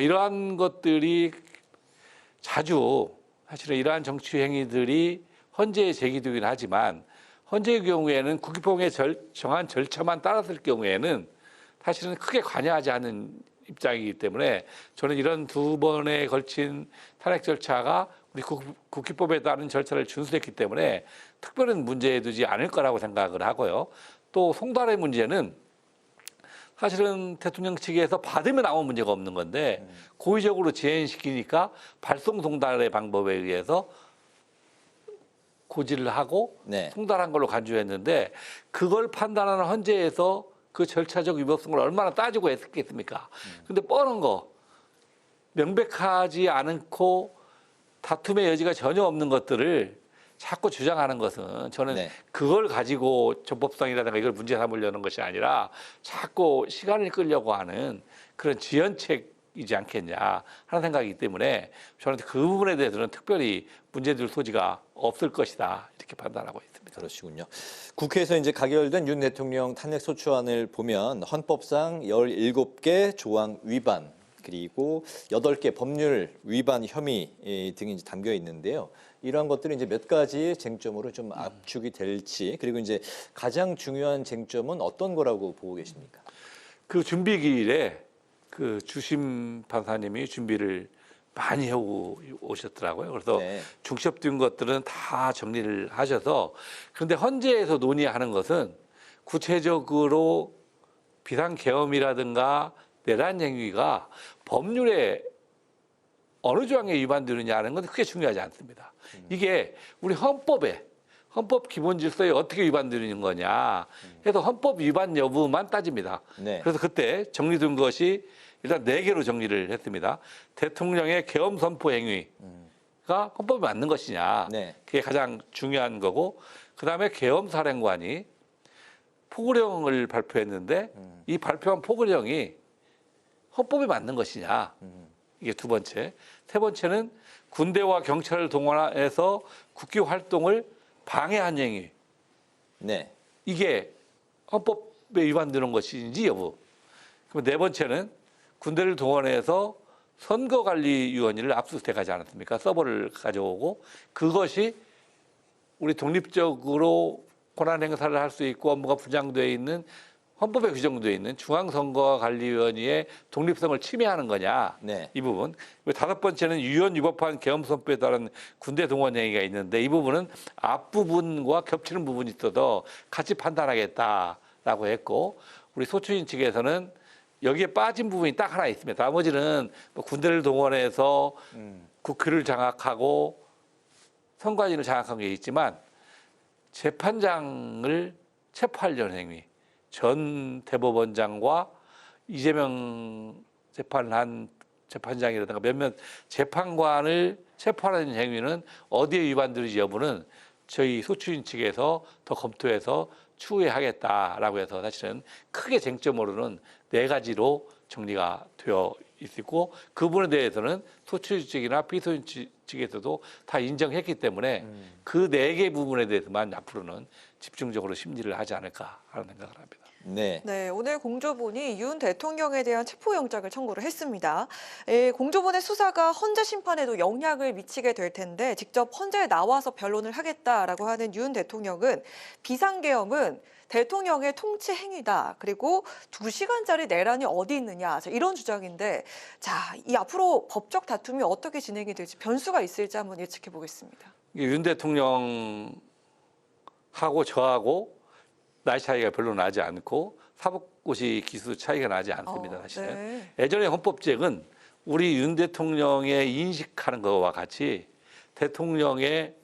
이러한 것들이 자주 사실은 이러한 정치 행위들이 헌재에 제기되긴 하지만 헌재의 경우에는 국기법에 정한 절차만 따랐을 경우에는 사실은 크게 관여하지 않는 입장이기 때문에 저는 이런 두 번에 걸친 탄핵 절차가 우리 국기법에 따른 절차를 준수했기 때문에 특별한 문제에 두지 않을 거라고 생각을 하고요. 또 송달의 문제는 사실은 대통령 측에서 받으면 아무 문제가 없는 건데 고의적으로 제한시키니까 발송 송달의 방법에 의해서 고지를 하고 송달한 걸로 간주했는데 그걸 판단하는 헌재에서 그 절차적 위법성을 얼마나 따지고 했겠습니까? 근데 뻔한 거 명백하지 않고 다툼의 여지가 전혀 없는 것들을 자꾸 주장하는 것은 저는 그걸 가지고 적법성이라든가 이걸 문제 삼으려는 것이 아니라 자꾸 시간을 끌려고 하는 그런 지연책이지 않겠냐 하는 생각이기 때문에 저는 그 부분에 대해서는 특별히 문제될 소지가 없을 것이다 이렇게 판단하고 있습니다. 그러시군요. 국회에서 이제 가결된 윤 대통령 탄핵 소추안을 보면 헌법상 17개 조항 위반 그리고 8개 법률 위반 혐의 등이 이제 담겨 있는데요. 이러한 것들이 이제 몇 가지 쟁점으로 좀 압축이 될지 그리고 이제 가장 중요한 쟁점은 어떤 거라고 보고 계십니까? 그 준비기일에 그 주심 판사님이 준비를 많이 하고 오셨더라고요. 그래서 중첩된 것들은 다 정리를 하셔서 그런데 헌재에서 논의하는 것은 구체적으로 비상계엄이라든가 내란 행위가 법률에 어느 조항에 위반되느냐는 건 크게 중요하지 않습니다. 이게 우리 헌법 기본 질서에 어떻게 위반되는 거냐 해서 헌법 위반 여부만 따집니다. 그래서 그때 정리된 것이 일단 4개로 정리를 했습니다. 대통령의 계엄 선포 행위가 헌법에 맞는 것이냐 그게 가장 중요한 거고 그다음에 계엄 사령관이 포고령을 발표했는데 이 발표한 포고령이 헌법에 맞는 것이냐 이게 두 번째. 세 번째는 군대와 경찰을 동원해서 국기 활동을 방해한 행위. 이게 헌법에 위반되는 것인지 여부. 그럼 네 번째는 군대를 동원해서 선거관리위원회를 압수수색하지 않았습니까? 서버를 가져오고 그것이 우리 독립적으로 권한 행사를 할 수 있고 업무가 부장되어 있는 헌법에 규정되어 있는 중앙선거관리위원회의 독립성을 침해하는 거냐 이 부분. 다섯 번째는 유연 위법한 계엄 선포에 따른 군대 동원 행위가 있는데 이 부분은 앞부분과 겹치는 부분이 있어서 같이 판단하겠다라고 했고 우리 소추인 측에서는 여기에 빠진 부분이 딱 하나 있습니다. 나머지는 뭐 군대를 동원해서 국회를 장악하고 선관위를 장악한 게 있지만 재판장을 체포하려는 행위. 전 대법원장과 이재명 재판을 한 재판장이라든가 몇몇 재판관을 체포하는 행위는 어디에 위반되는지 여부는 저희 소추인 측에서 더 검토해서 추후에 하겠다라고 해서 사실은 크게 쟁점으로는 4가지로 정리가 되어 있고 그 부분에 대해서는 소추인 측이나 피소인 측에서도 다 인정했기 때문에 그 4개 부분에 대해서만 앞으로는 집중적으로 심리를 하지 않을까 하는 생각을 합니다. 네, 오늘 공조본이 윤 대통령에 대한 체포영장을 청구를 했습니다. 공조본의 수사가 헌재 심판에도 영향을 미치게 될 텐데 직접 헌재에 나와서 변론을 하겠다라고 하는 윤 대통령은 비상계엄은 대통령의 통치 행위다. 그리고 2시간짜리 내란이 어디 있느냐. 이런 주장인데 자, 이 앞으로 법적 다툼이 어떻게 진행이 될지 변수가 있을지 한번 예측해 보겠습니다. 윤 대통령하고 저하고 나이 차이가 별로 나지 않고 사법고시 기수 차이가 나지 않습니다. 사실은. 예전에 헌법재는 우리 윤 대통령의 인식하는 것과 같이 대통령의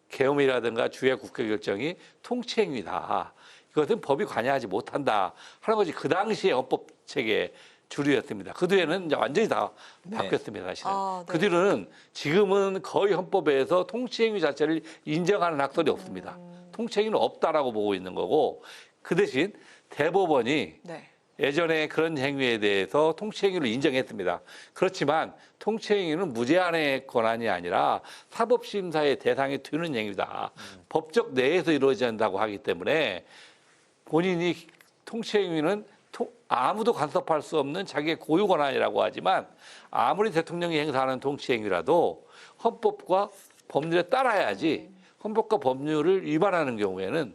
계엄이라든가 주의 국회 결정이 통치행위다. 이것은 법이 관여하지 못한다 하는 것이 그 당시의 헌법 체계 주류였습니다. 그 뒤에는 이제 완전히 다 바뀌었습니다. 사실은. 그 뒤로는 지금은 거의 헌법에서 통치행위 자체를 인정하는 학설이 없습니다. 통치행위는 없다라고 보고 있는 거고 그 대신 대법원이 예전에 그런 행위에 대해서 통치행위를 인정했습니다. 그렇지만 통치행위는 무제한의 권한이 아니라 사법심사의 대상이 되는 행위다. 법적 내에서 이루어져야 한다고 하기 때문에 본인이 통치행위는 아무도 간섭할 수 없는 자기의 고유 권한이라고 하지만 아무리 대통령이 행사하는 통치행위라도 헌법과 법률에 따라야지 헌법과 법률을 위반하는 경우에는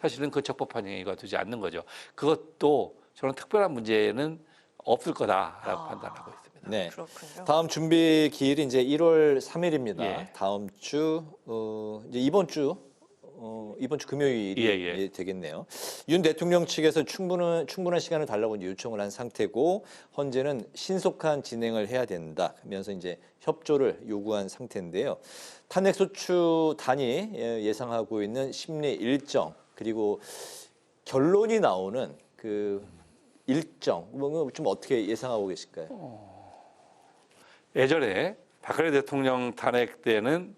사실은 그 적법한 행위가 되지 않는 거죠. 그것도 저는 특별한 문제는 없을 거다라고 판단하고 있습니다. 네. 그렇군요. 다음 준비 기일이 이제 1월 3일입니다. 예. 다음 주 이제 이번 주 금요일이 예. 되겠네요. 윤 대통령 측에서 충분한 시간을 달라고 이제 요청을 한 상태고 현재는 신속한 진행을 해야 된다면서 이제 협조를 요구한 상태인데요. 탄핵소추단이 예상하고 있는 심리 일정 그리고 결론이 나오는 그 일정 좀 어떻게 예상하고 계실까요? 예전에 박근혜 대통령 탄핵 때는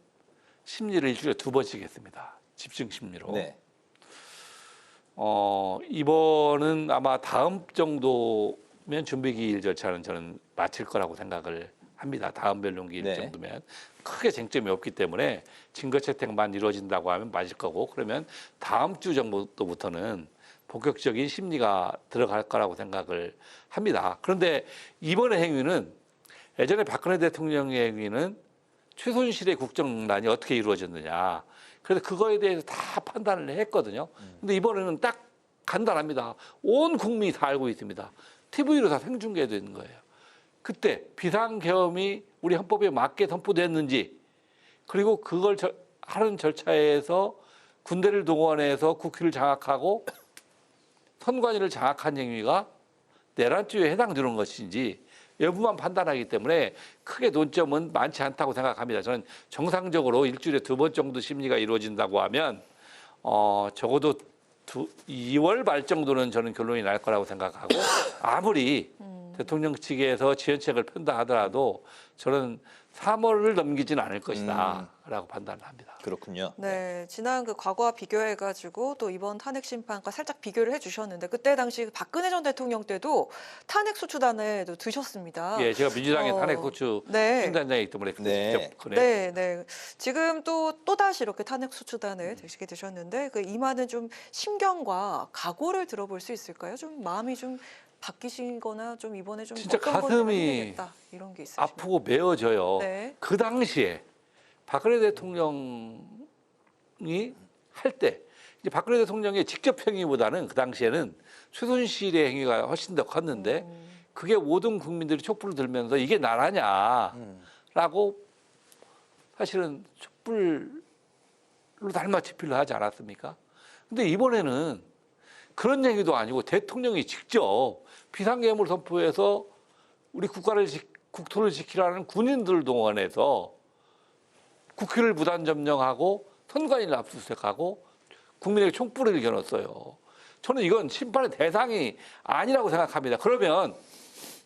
심리를 일주일에 2번씩 했습니다. 집중 심리로. 네. 이번은 아마 다음 정도면 준비기일 절차는 저는 마칠 거라고 생각을 합니다. 다음 변론기일 네. 정도면 크게 쟁점이 없기 때문에 증거 채택만 이루어진다고 하면 맞을 거고 그러면 다음 주 정도부터는 본격적인 심리가 들어갈 거라고 생각을 합니다. 그런데 이번의 행위는 예전에 박근혜 대통령의 행위는 최순실의 국정난이 어떻게 이루어졌느냐. 그래서 그거에 대해서 다 판단을 했거든요. 근데 이번에는 딱 간단합니다. 온 국민이 다 알고 있습니다. TV로 다 생중계되는 거예요. 그때 비상계엄이 우리 헌법에 맞게 선포됐는지 그리고 그걸 하는 절차에서 군대를 동원해서 국회를 장악하고 선관위를 장악한 행위가 내란죄에 해당되는 것인지 여부만 판단하기 때문에 크게 논점은 많지 않다고 생각합니다. 저는 정상적으로 일주일에 2번 정도 심리가 이루어진다고 하면 적어도 2월 말 정도는 저는 결론이 날 거라고 생각하고 아무리 대통령 측에서 지연책을 편다 하더라도 저는 3월을 넘기지는 않을 것이다 라고 판단을 합니다. 그렇군요. 네, 지난 그 과거와 비교해가지고 또 이번 탄핵 심판과 살짝 비교를 해주셨는데 그때 당시 박근혜 전 대통령 때도 탄핵 소추단에도 드셨습니다. 예, 제가 민주당의 탄핵 소추 팀단장이기 때문에 직접 네. 지금 또 다시 이렇게 탄핵 소추단에 되시게 되셨는데 그 임하는 좀 심경과 각오를 들어볼 수 있을까요? 좀 마음이 좀 바뀌시거나 좀 이번에 좀 진짜 어떤 건 가슴이 해야겠다, 이런 게 있으시면. 아프고 메어져요. 네. 그 당시에 박근혜 대통령이 할 때 이제 박근혜 대통령의 직접 행위보다는 그 당시에는 최순실의 행위가 훨씬 더 컸는데 그게 모든 국민들이 촛불을 들면서 이게 나라냐라고 사실은 촛불로 달마치필로 하지 않았습니까? 근데 이번에는 그런 얘기도 아니고 대통령이 직접 비상계엄을 선포해서 우리 국토를 지키라는 군인들을 동원해서 국회를 무단 점령하고 선관위를 압수수색하고 국민에게 촛불을 겨눴어요. 저는 이건 심판의 대상이 아니라고 생각합니다. 그러면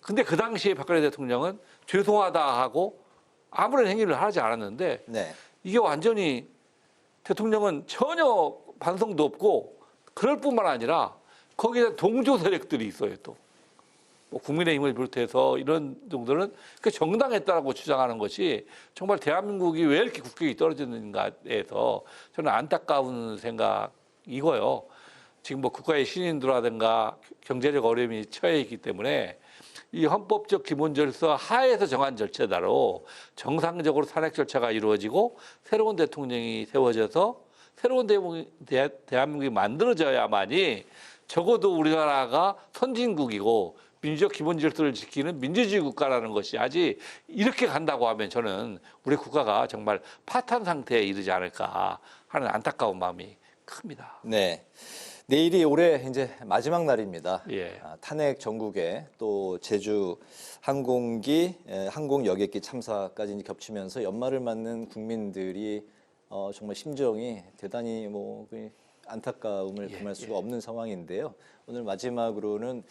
근데 그 당시에 박근혜 대통령은 죄송하다 하고 아무런 행위를 하지 않았는데 이게 완전히 대통령은 전혀 반성도 없고 그럴 뿐만 아니라 거기에 동조 세력들이 있어요. 또 뭐 국민의힘을 비롯해서 이런 정도는 그 정당했다라고 주장하는 것이 정말 대한민국이 왜 이렇게 국격이 떨어지는가에서 저는 안타까운 생각이고요. 지금 뭐 국가의 신인도라든가 경제적 어려움이 처해 있기 때문에 이 헌법적 기본 절차 하에서 정한 절차대로 정상적으로 탄핵 절차가 이루어지고 새로운 대통령이 세워져서 새로운 대한민국이 만들어져야만이 적어도 우리나라가 선진국이고 민주적 기본 질서를 지키는 민주주의 국가라는 것이 아직 이렇게 간다고 하면 저는 우리 국가가 정말 파탄 상태에 이르지 않을까 하는 안타까운 마음이 큽니다. 네. 내일이 올해 이제 마지막 날입니다. 예. 탄핵 전국에 또 제주 항공 여객기 참사까지 이제 겹치면서 연말을 맞는 국민들이 정말 심정이 대단히 안타까움을 금할 수가 없는 상황인데요. 오늘 마지막으로는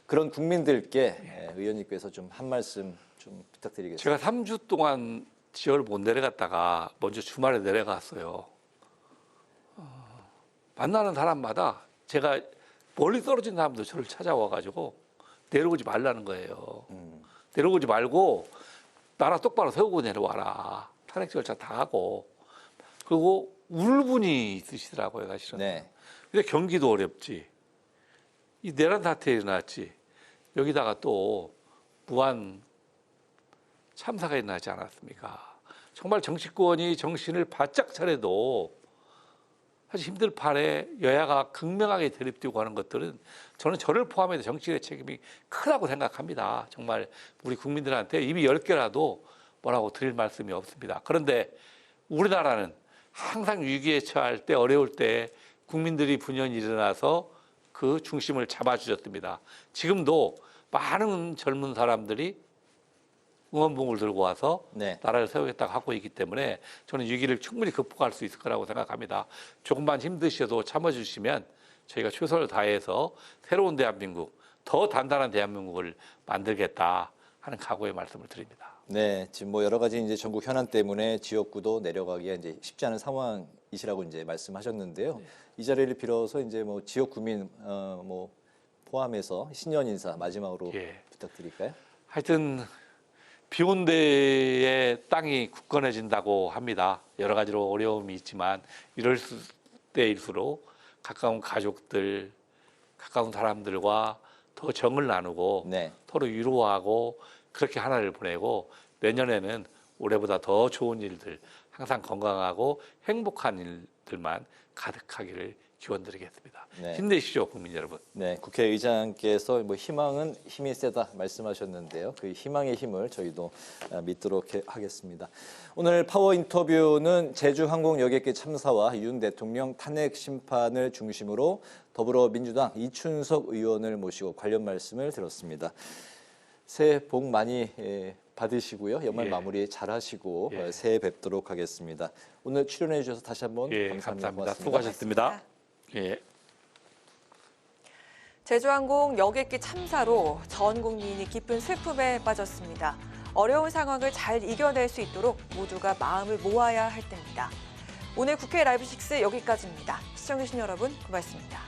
그런 국민들께 의원님께서 좀 한 말씀 좀 부탁드리겠습니다. 제가 3주 동안 지역을 못 내려갔다가 먼저 주말에 내려갔어요. 만나는 사람마다 제가 멀리 떨어진 사람도 저를 찾아와가지고 내려오지 말라는 거예요. 내려오지 말고 나라 똑바로 세우고 내려와라. 탄핵 절차 다 하고. 그리고 울 분이 있으시더라고요, 사실은. 네. 근데 경기도 어렵지. 이 내란 사태 일어났지. 여기다가 또 무한 참사가 일어나지 않았습니까? 정말 정치권이 정신을 바짝 차려도 사실 힘들 판에 여야가 극명하게 대립되고 하는 것들은 저는 저를 포함해서 정치의 책임이 크다고 생각합니다. 정말 우리 국민들한테 입이 10개라도 뭐라고 드릴 말씀이 없습니다. 그런데 우리나라는 항상 위기에 처할 때, 어려울 때 국민들이 분연히 일어나서 그 중심을 잡아주셨습니다. 지금도 많은 젊은 사람들이 응원봉을 들고 와서 네. 나라를 세우겠다고 하고 있기 때문에 저는 위기를 충분히 극복할 수 있을 거라고 생각합니다. 조금만 힘드셔도 참아주시면 저희가 최선을 다해서 새로운 대한민국, 더 단단한 대한민국을 만들겠다 하는 각오의 말씀을 드립니다. 네, 지금 뭐 여러 가지 이제 전국 현안 때문에 지역구도 내려가기가 이제 쉽지 않은 상황이시라고 이제 말씀하셨는데요. 네. 이 자리를 빌어서 이제 뭐 지역 구민 뭐 포함해서 신년 인사 마지막으로 부탁드릴까요? 하여튼 비온 데에 땅이 굳건해진다고 합니다. 여러 가지로 어려움이 있지만 이럴 때일수록 가까운 가족들, 가까운 사람들과 더 정을 나누고 네. 서로 위로하고 그렇게 하나를 보내고 내년에는 올해보다 더 좋은 일들, 항상 건강하고 행복한 일들만 가득하기를 기원드리겠습니다. 네. 힘내시죠, 국민 여러분. 네, 국회의장께서 뭐 희망은 힘이 세다 말씀하셨는데요. 그 희망의 힘을 저희도 믿도록 하겠습니다. 오늘 파워 인터뷰는 제주항공 여객기 참사와 윤 대통령 탄핵 심판을 중심으로 더불어민주당 이춘석 의원을 모시고 관련 말씀을 들었습니다. 새해 복 많이 받으시고요. 연말 마무리 잘하시고 새해 뵙도록 하겠습니다. 오늘 출연해 주셔서 다시 한번 감사합니다. 고맙습니다. 수고하셨습니다. 예. 제주항공 여객기 참사로 전 국민이 깊은 슬픔에 빠졌습니다. 어려운 상황을 잘 이겨낼 수 있도록 모두가 마음을 모아야 할 때입니다. 오늘 국회 라이브 6 여기까지입니다. 시청해주신 여러분 고맙습니다.